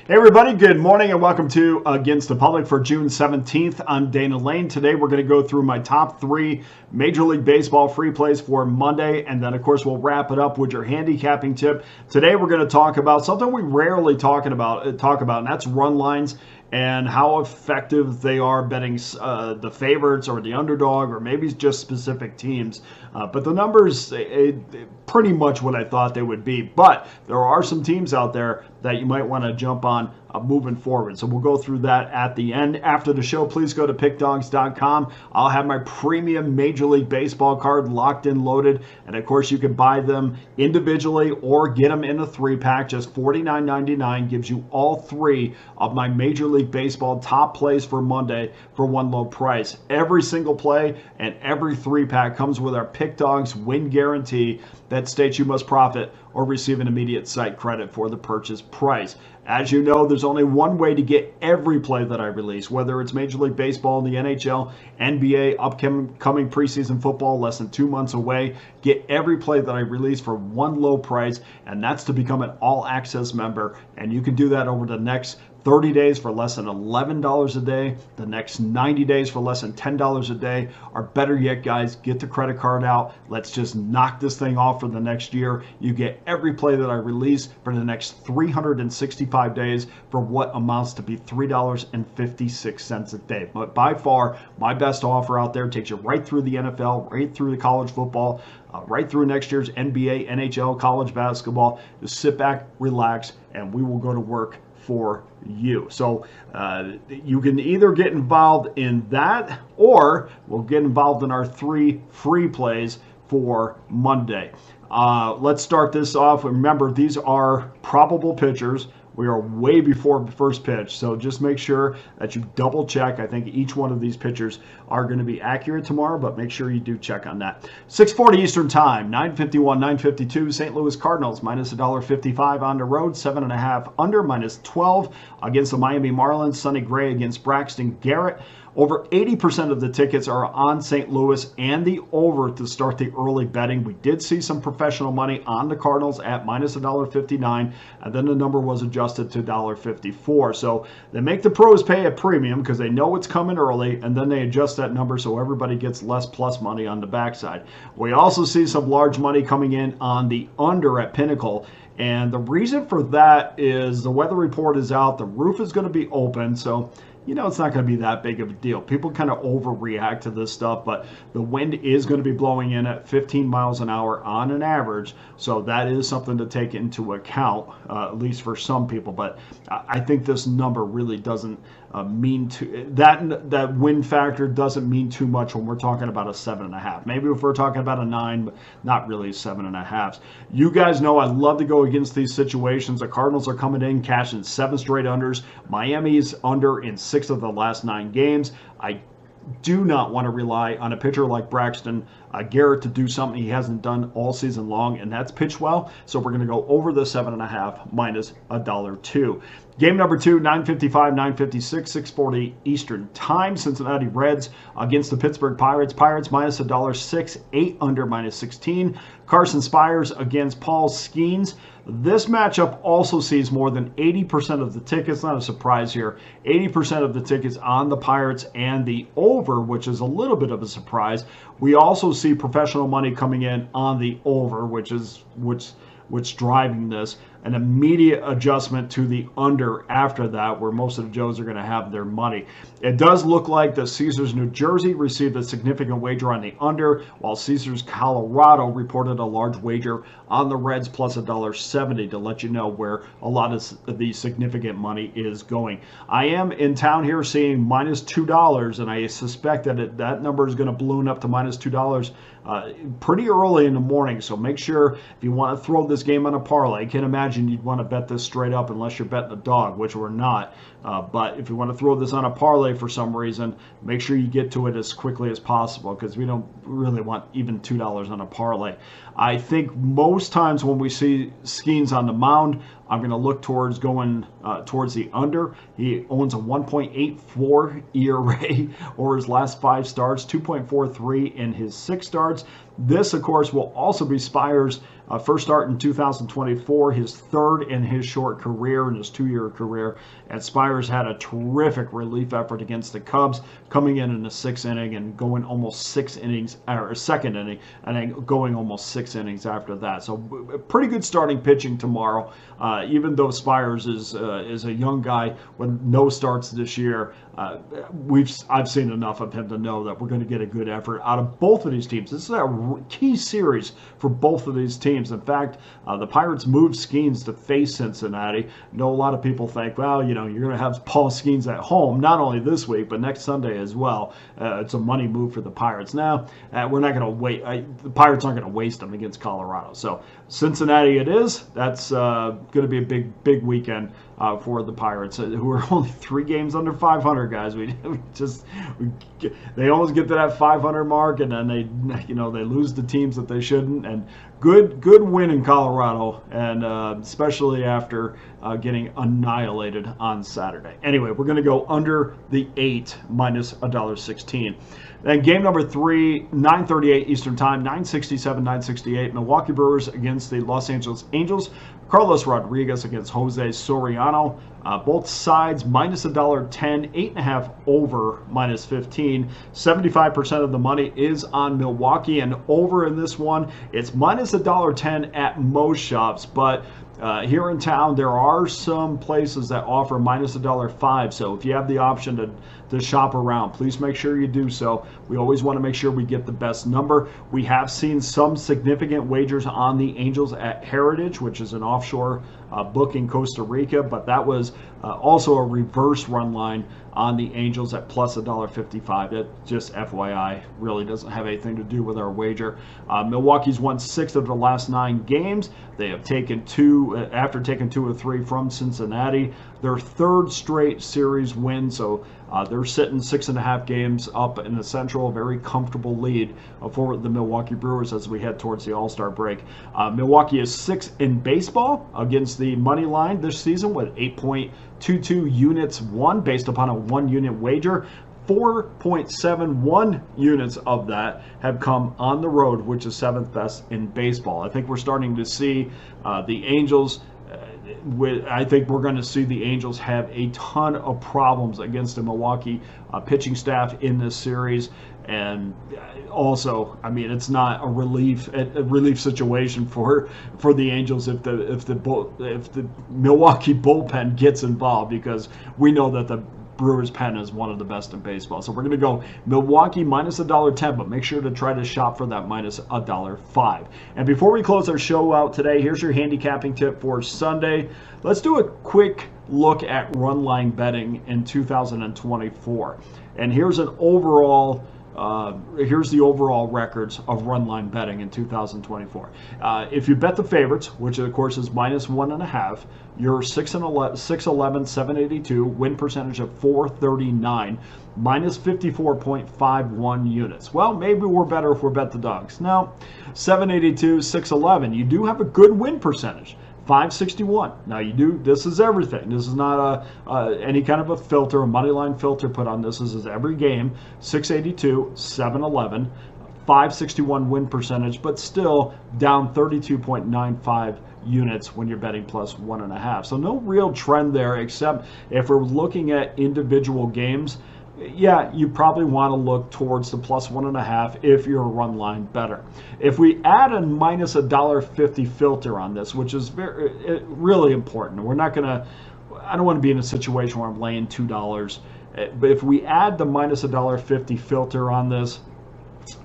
Hey everybody, good morning and welcome to Against the Public for June 17th. I'm Dana Lane. Today we're going to go through my top 3 Major League Baseball free plays for Monday, and then of course we'll wrap it up with your handicapping tip. Today we're going to talk about something we rarely talk about, and that's run lines and how effective they are betting the favorites or the underdog or maybe just specific teams. But the numbers, pretty much what I thought they would be. But there are some teams out there that you might want to jump on moving forward. So we'll go through that at the end. After the show, please go to pickdawgz.com. I'll have my premium Major League Baseball card locked and loaded. And of course, you can buy them individually or get them in a 3-pack. Just $49.99 gives you all 3 of my Major League Baseball top plays for Monday for one low price. Every single play and every 3-pack comes with our Pick Dawgz win guarantee that states you must profit or receive an immediate site credit for the purchase price. As you know, there's only one way to get every play that I release, whether it's Major League Baseball, the NHL, NBA, upcoming preseason football, less than 2 months away. Get every play that I release for one low price, and that's to become an all-access member. And you can do that over the next 30 days for less than $11 a day, the next 90 days for less than $10 a day, or better yet, guys, get the credit card out. Let's just knock this thing off for the next year. You get every play that I release for the next 365 days for what amounts to be $3.56 a day. But by far, my best offer out there takes you right through the NFL, right through the college football, right through next year's NBA, NHL, college basketball. Just sit back, relax, and we will go to work for you. So you can either get involved in that or we'll get involved in our 3 free plays for Monday. Let's start this off. Remember, these are probable pitchers. We are way before the first pitch, so just make sure that you double check. I think each one of these pitchers are going to be accurate tomorrow, but make sure you do check on that. 6:40 Eastern Time, 9:51, 9:52. St. Louis Cardinals minus $1.55 on the road, 7.5 under, minus 12 against the Miami Marlins. Sonny Gray against Braxton Garrett. Over 80% of the tickets are on St. Louis and the over to start the early betting. We did see some professional money on the Cardinals at minus $1.59, and then the number was adjusted to $1.54. So they make the pros pay a premium because they know it's coming early, and then they adjust that number so everybody gets less plus money on the backside. We also see some large money coming in on the under at Pinnacle. And the reason for that is the weather report is out. The roof is going to be open, so it's not going to be that big of a deal. People kind of overreact to this stuff, but the wind is going to be blowing in at 15 miles an hour on an average, so that is something to take into account, at least for some people. But I think this number really doesn't mean that wind factor doesn't mean too much when we're talking about a 7.5. Maybe if we're talking about a 9, but not really 7.5. You guys know I love to go against these situations. The Cardinals are coming in cashing 7 straight unders. Miami's under in 6 of the last 9 games. I do not want to rely on a pitcher like Braxton Garrett to do something he hasn't done all season long, and that's pitch well. So we're going to go over the 7.5 minus $1.02. Game number 2, 9:55, 9:56, 6:40 Eastern Time. Cincinnati Reds against the Pittsburgh Pirates. Pirates minus $1.06, 8 under, minus 16. Carson Spires against Paul Skeens. This matchup also sees more than 80% of the tickets. Not a surprise here. 80% of the tickets on the Pirates and the over, which is a little bit of a surprise. We also see professional money coming in on the over, which driving this. An immediate adjustment to the under after that, where most of the Joes are going to have their money. It does look like the Caesars New Jersey received a significant wager on the under, while Caesars Colorado reported a large wager on the Reds plus $1.70 to let you know where a lot of the significant money is going. I am in town here seeing minus $2, and I suspect that that number is going to balloon up to minus $2 pretty early in the morning. So make sure if you want to throw this game on a parlay, I can imagine you'd want to bet this straight up unless you're betting a dog, which we're not. But if you want to throw this on a parlay for some reason, make sure you get to it as quickly as possible because we don't really want even $2 on a parlay. I think most times when we see Skeens on the mound, I'm going to look towards going towards the under. He owns a 1.84 ERA over his last 5 starts, 2.43 in his 6 starts. This, of course, will also be Spires' First start in 2024, his third in his short career, in his 2-year career. And Spires had a terrific relief effort against the Cubs, coming in the 6th inning and going almost 6 innings, or 2nd inning, and then going almost 6 innings after that. So pretty good starting pitching tomorrow. Even though Spires is a young guy with no starts this year, I've seen enough of him to know that we're going to get a good effort out of both of these teams. This is a key series for both of these teams. In fact, the Pirates moved Skeens to face Cincinnati. I know a lot of people think, well, you're going to have Paul Skeens at home, not only this week, but next Sunday as well. It's a money move for the Pirates. Now, we're not going to wait. The Pirates aren't going to waste them against Colorado. So Cincinnati it is. That's going to be a big weekend for the Pirates, who are only 3 games under 500, guys. They almost get to that 500 mark, and then they lose the teams that they shouldn't. And good win in Colorado, and especially after getting annihilated on Saturday. Anyway, we're going to go under the 8 minus $1.16. Then game number 3, 9:38 Eastern Time, 9:67, 9:68. Milwaukee Brewers against the Los Angeles Angels. Carlos Rodriguez against Jose Soriano. Both sides minus $1.10, 8.5 over minus 15. 75% of the money is on Milwaukee, and over in this one, it's minus $1.10 at most shops. But here in town, there are some places that offer minus $1.05. So if you have the option to shop around, please make sure you do so. We always want to make sure we get the best number. We have seen some significant wagers on the Angels at Heritage, which is an offshore book in Costa Rica, but that was also a reverse run line on the Angels at plus $1.55. That just FYI really doesn't have anything to do with our wager. Milwaukee's won 6 of the last 9 games. They have taken 2 after taking 2 of 3 from Cincinnati. Their 3rd straight series win, so they're sitting 6.5 games up in the Central. Very comfortable lead for the Milwaukee Brewers as we head towards the All-Star break. Milwaukee is 6th in baseball against the money line this season with 8.22 units won based upon a 1-unit wager. 4.71 units of that have come on the road, which is 7th best in baseball. I think we're starting to see the Angels. I think we're going to see the Angels have a ton of problems against the Milwaukee pitching staff in this series. And also, I mean, it's not a relief situation for the Angels if the Milwaukee bullpen gets involved, because we know that the Brewers pen is one of the best in baseball. So we're going to go Milwaukee minus $1.10, but make sure to try to shop for that minus $1.05. And before we close our show out today, here's your handicapping tip for Sunday. Let's do a quick look at Runline betting in 2024. And here's an overall here's the overall records of Runline betting in 2024. If you bet the favorites, which of course is minus 1.5, you're 611, 782, win percentage of 439, minus 54.51 units. Well, maybe we're better if we bet the dogs. Now, 782, 611, you do have a good win percentage. 561. Now this is everything. This is not any kind of a filter, a money line filter put on this. This is every game. 682, 711, 561 win percentage, but still down 32.95 units when you're betting plus 1.5. So no real trend there, except if we're looking at individual games. Yeah, you probably want to look towards the plus 1.5 if you're a run line bettor. If we add a minus $1.50 filter on this, which is really important, we're not going to, I don't want to be in a situation where I'm laying $2, but if we add the minus $1.50 filter on this,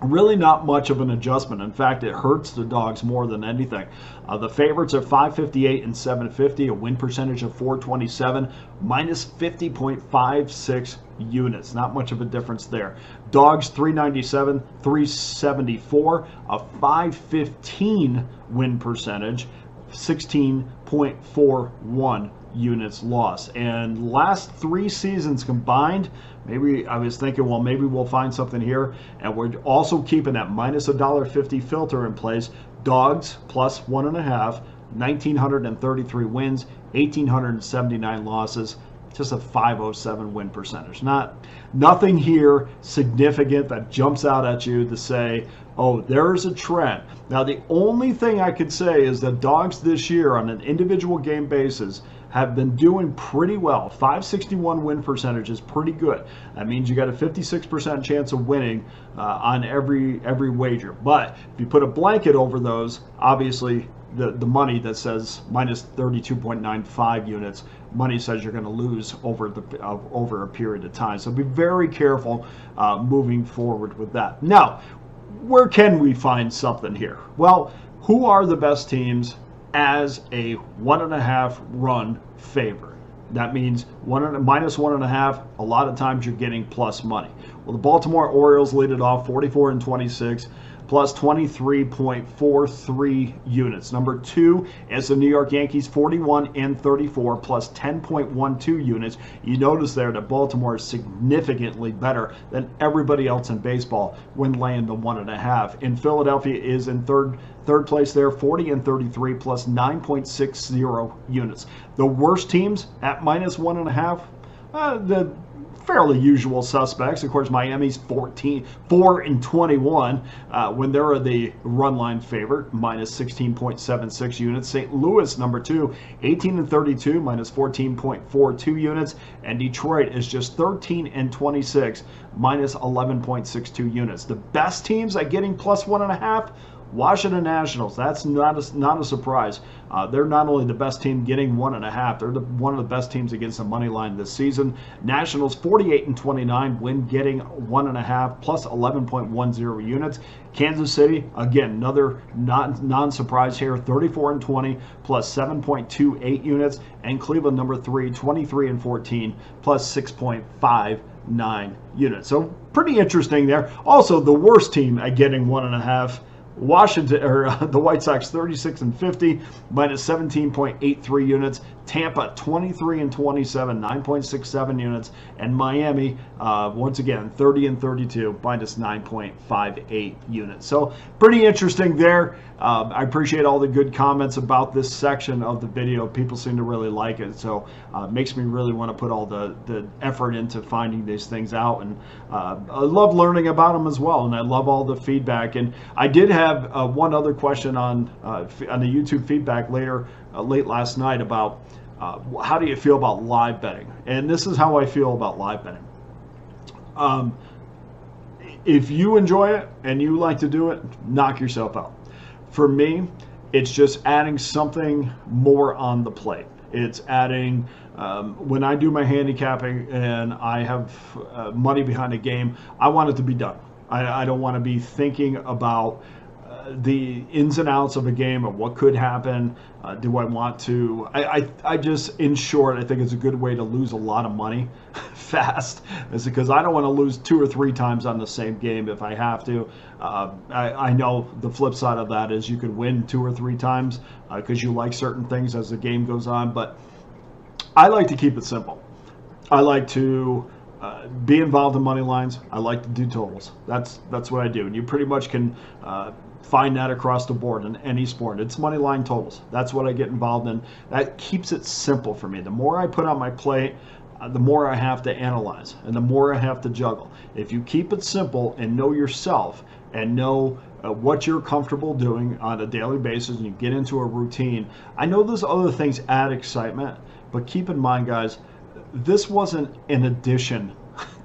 really not much of an adjustment. In fact, it hurts the dogs more than anything. The favorites are 558 and 750, a win percentage of 427, minus 50.56 units. Not much of a difference there. Dogs 397, 374, a 515 win percentage, 16.41 units lost. And last 3 seasons combined, maybe I was thinking, well, maybe we'll find something here. And we're also keeping that minus $1.50 filter in place. Dogs plus 1.5, 1,933 wins, 1,879 losses, just a 507 win percentage. Nothing here significant that jumps out at you to say, oh, there's a trend. Now, the only thing I could say is that dogs this year on an individual game basis have been doing pretty well. 561 win percentage is pretty good. That means you got a 56% chance of winning on every wager. But if you put a blanket over those, obviously the money that says minus 32.95 units, money says you're going to lose over a period of time. So be very careful moving forward with that. Now, where can we find something here? Well, who are the best teams as a 1.5 run favorite? That means minus 1.5. A lot of times you're getting plus money. Well, the Baltimore Orioles lead it off, 44-26. Plus 23.43 units. Number 2 is the New York Yankees, 41-34, plus 10.12 units. You notice there that Baltimore is significantly better than everybody else in baseball when laying the 1.5. And Philadelphia is in third place there, 40-33, plus 9.60 units. The worst teams at minus 1.5, the fairly usual suspects. Of course, Miami's 4-21 when they're the run line favorite, minus 16.76 units. St. Louis, number 2, 18-32, minus 14.42 units. And Detroit is just 13-26, minus 11.62 units. The best teams at getting plus 1.5, Washington Nationals. That's not a surprise. They're not only the best team getting 1.5, they're one of the best teams against the money line this season. Nationals 48-29 when getting 1.5 plus 11.10 units. Kansas City, again, another non-surprise here, 34-20 plus 7.28 units. And Cleveland, number 3, 23-14 plus 6.59 units. So pretty interesting there. Also, the worst team at getting 1.5, Washington, or the White Sox, 36-50, minus 17.83 units. Tampa, 23-27, 9.67 units. And Miami, once again, 30-32, minus 9.58 units. So pretty interesting there. I appreciate all the good comments about this section of the video. People seem to really like it. So it makes me really want to put all the effort into finding these things out. And I love learning about them as well. And I love all the feedback. And I did have one other question on the YouTube feedback late last night about how do you feel about live betting? And this is how I feel about live betting. If you enjoy it and you like to do it, knock yourself out. For me, it's just adding something more on the plate. It's adding, when I do my handicapping and I have money behind a game, I want it to be done. I don't want to be thinking about the ins and outs of a game, of what could happen. Do I want to? I just, in short, I think it's a good way to lose a lot of money fast. Is because I don't want to lose 2 or 3 times on the same game if I have to. I know the flip side of that is you could win 2 or 3 times because you like certain things as the game goes on. But I like to keep it simple. I like to be involved in money lines. I like to do totals. That's what I do. And you pretty much can find that across the board in any sport. It's money line totals. That's what I get involved in. That keeps it simple for me. The more I put on my plate, the more I have to analyze and the more I have to juggle. If you keep it simple and know yourself and know what you're comfortable doing on a daily basis and you get into a routine, I know those other things add excitement, but keep in mind, guys, this wasn't an addition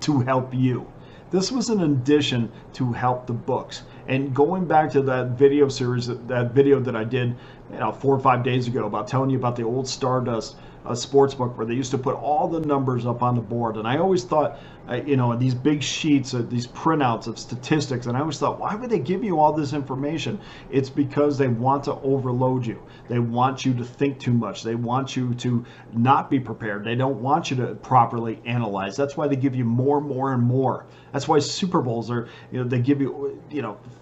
to help you. This was an addition to help the books. And going back to that video series, that video that I did 4 or 5 days ago about telling you about the old Stardust Sportsbook, where they used to put all the numbers up on the board. And I always thought, these big sheets, these printouts of statistics, and I always thought, why would they give you all this information? It's because they want to overload you. They want you to think too much. They want you to not be prepared. They don't want you to properly analyze. That's why they give you more and more. That's why Super Bowls are, they give you,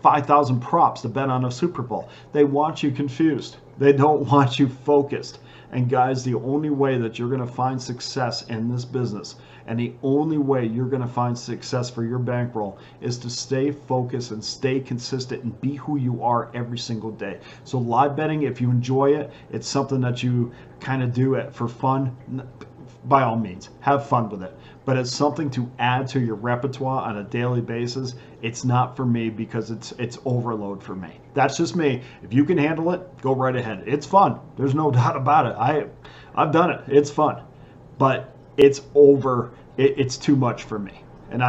5,000 props to bet on a Super Bowl. They want you confused. They don't want you focused. And guys, the only way that you're going to find success in this business, and the only way you're going to find success for your bankroll, is to stay focused and stay consistent and be who you are every single day. So live betting, if you enjoy it, it's something that you kind of do it for fun. by all means, have fun with it. But it's something to add to your repertoire on a daily basis. It's not for me because it's overload for me. That's just me. If you can handle it, go right ahead. It's fun. There's no doubt about it. I've done it. It's fun. But it's it's too much for me. And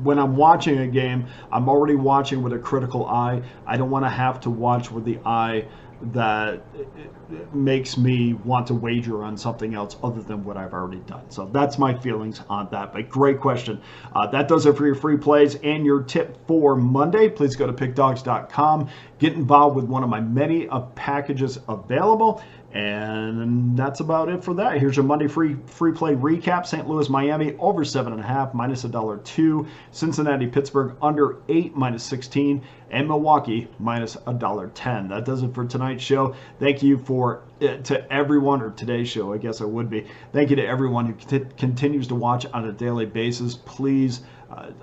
when I'm watching a game, I'm already watching with a critical eye. I don't want to have to watch with the eye that makes me want to wager on something else other than what I've already done. So that's my feelings on that. But great question. That does it for your free plays and your tip for Monday. Please go to pickdawgz.com. Get involved with one of my many packages available. And that's about it for that. Here's your Monday free play recap. St. Louis, Miami, over 7.5, minus $1.02. Cincinnati, Pittsburgh, under 8, minus 16. And Milwaukee, minus $1.10. That does it for tonight's show. Thank you to everyone, or today's show, I guess it would be. Thank you to everyone who continues to watch on a daily basis. Please,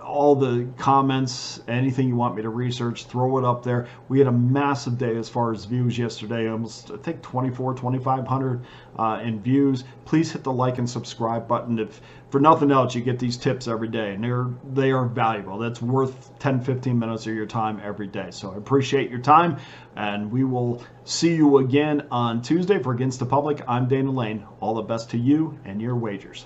all the comments, anything you want me to research, throw it up there. We had a massive day as far as views yesterday, almost I think 2,500 in views. Please hit the like and subscribe button. If for nothing else, you get these tips every day, and they are valuable. That's worth 10-15 minutes of your time every day. So I appreciate your time, and we will see you again on Tuesday for Against the Public. I'm Dana Lane. All the best to you and your wagers.